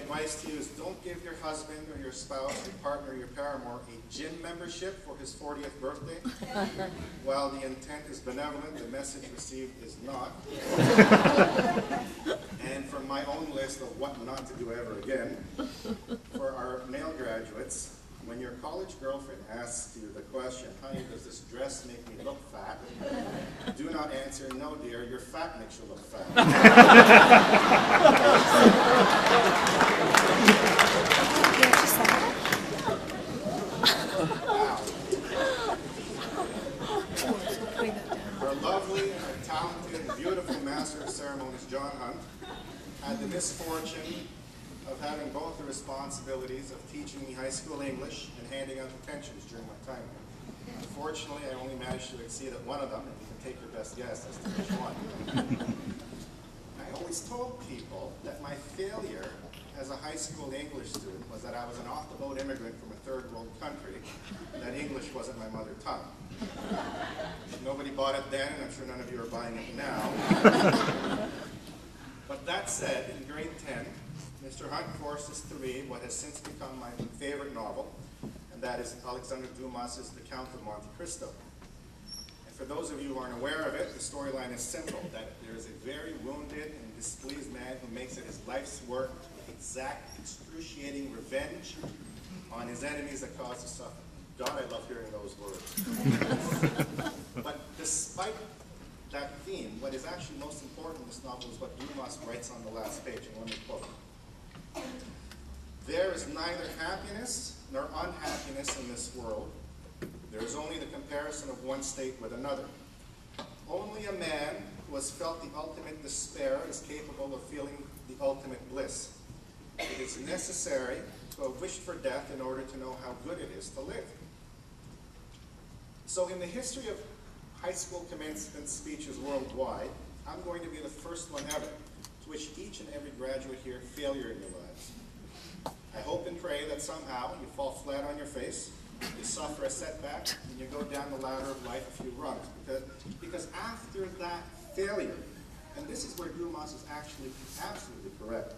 advice to you is don't give your husband or your spouse, your partner, your paramour a gym membership for his 40th birthday. While the intent is benevolent, the message received is not. And from my own list of what not to do ever again, for our male graduates, when your college girlfriend asks you the question, honey, does this dress make me look fat? Do not answer, no dear, your fat makes you look fat. Our lovely, our talented, beautiful master of ceremonies, John Hunt, had the misfortune of having both the responsibilities of teaching me high school English and handing out the pensions during my time here. Unfortunately, I only managed to exceed at one of them, and you can take your best guess as to which one. I always told people that my failure as a high school English student was that I was an off-the-boat immigrant from a third world country, and that English wasn't my mother tongue. Nobody bought it then, and I'm sure none of you are buying it now. But that said, in grade 10, Mr. Hunt forced us to read what has since become my favorite novel, and that is Alexander Dumas's The Count of Monte Cristo. And for those of you who aren't aware of it, the storyline is simple, that there is a very wounded and displeased man who makes it his life's work to exact excruciating revenge on his enemies that cause his suffering. God, I love hearing those words. But despite that theme, what is actually most important in this novel is what Dumas writes on the last page, and let me quote. There is neither happiness nor unhappiness in this world. There is only the comparison of one state with another. Only a man who has felt the ultimate despair is capable of feeling the ultimate bliss. It is necessary to have wished for death in order to know how good it is to live. So in the history of high school commencement speeches worldwide, I'm going to be the first one ever to wish each and every graduate here failure in your lives. I hope and pray that somehow you fall flat on your face, you suffer a setback, and you go down the ladder of life a few rungs. Because after that failure, and this is where Dumas is actually absolutely correct,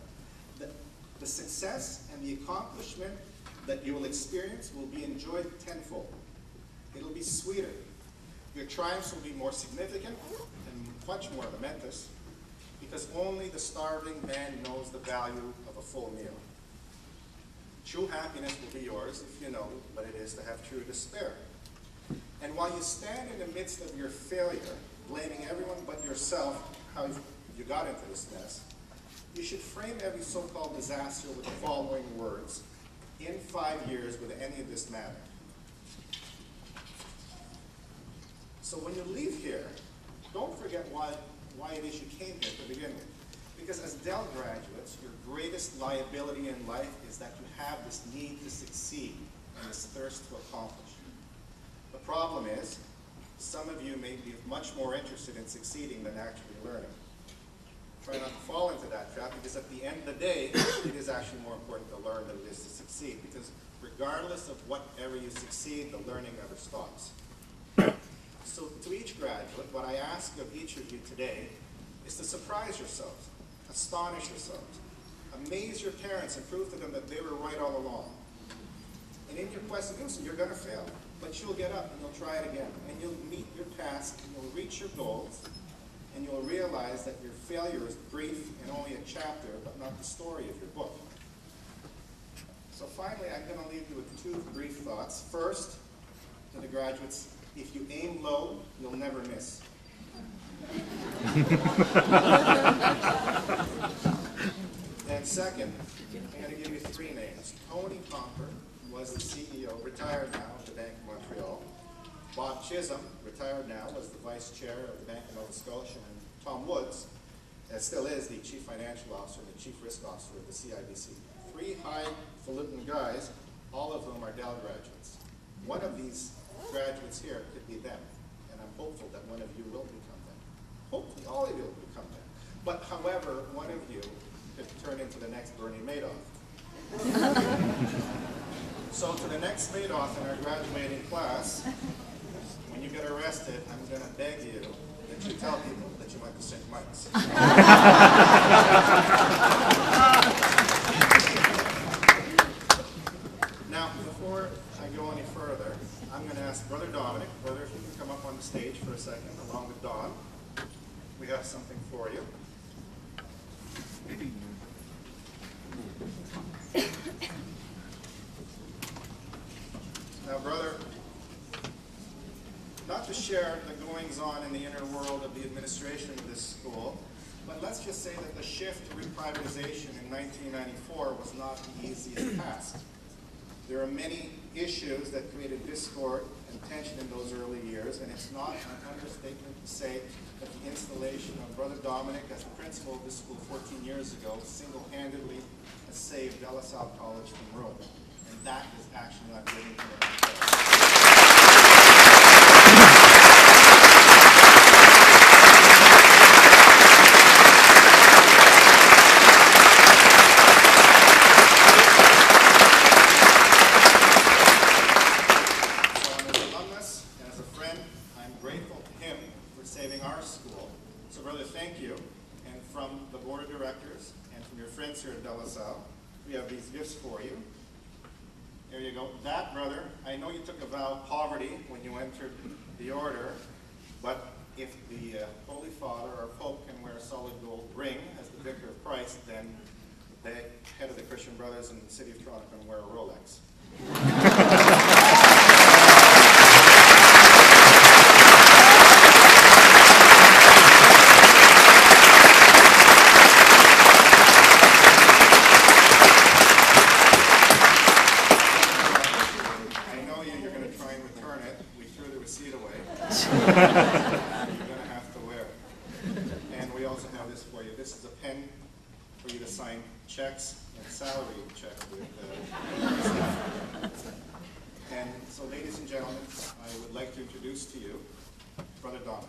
the success and the accomplishment that you will experience will be enjoyed tenfold. It'll be sweeter. Your triumphs will be more significant and much more momentous, because only the starving man knows the value of a full meal. True happiness will be yours if you know what it is to have true despair. And while you stand in the midst of your failure, blaming everyone but yourself how you got into this mess, you should frame every so-called disaster with the following words: in 5 years, would any of this matter? So when you leave here, don't forget why it is you came here to begin with. Because as Dell graduates, your greatest liability in life is that you have this need to succeed and this thirst to accomplish. The problem is, some of you may be much more interested in succeeding than actually learning. Try not to fall into that trap, because at the end of the day, it is actually more important to learn than it is to succeed. Because regardless of whatever you succeed, the learning never stops. So to each graduate, what I ask of each of you today is to surprise yourselves, astonish yourselves, amaze your parents and prove to them that they were right all along. And in your quest to do so, you're going to fail, but you'll get up and you'll try it again. And you'll meet your task, and you'll reach your goals, and you'll realize that your failure is brief and only a chapter, but not the story of your book. So finally, I'm going to leave you with 2 brief thoughts. First, to the graduates, if you aim low, you'll never miss. And second, I'm going to give you 3 names. Tony Pomper was the CEO, retired now, of the Bank of Montreal. Bob Chisholm, retired now, was the vice chair of the Bank of Nova Scotia. And Tom Woods, still is the chief financial officer and the chief risk officer of the CIBC. 3 highfalutin guys, all of whom are Dell graduates. One of these graduates here could be them, and I'm hopeful that one of you will become them. Hopefully all of you will become them. But however, one of you could turn into the next Bernie Madoff. So to the next Madoff in our graduating class, when you get arrested, I'm going to beg you that you tell people that you went to St. Mike's. for a second, along with Dawn. We have something for you. Now, brother, not to share the goings-on in the inner world of the administration of this school, but let's just say that the shift to reprivatization in 1994 was not the easiest task. There are many issues that created discord and tension in those early years, and it's not an understatement to say that the installation of Brother Dominic as the principal of this school 14 years ago single-handedly has saved Salle College from ruin. And that is actually not living to the saving our school. So, brother, thank you. And from the board of directors and from your friends here at Salle, we have these gifts for you. There you go. That, brother, I know you took a vow of poverty when you entered the order, but if the Holy Father or Pope can wear a solid gold ring as the vicar of Christ, then the head of the Christian Brothers in the city of Toronto can wear a Rolex. You're going to have to wear it. And we also have this for you. This is a pen for you to sign checks and salary checks with staff. And so, ladies and gentlemen, I would like to introduce to you Brother Dominic.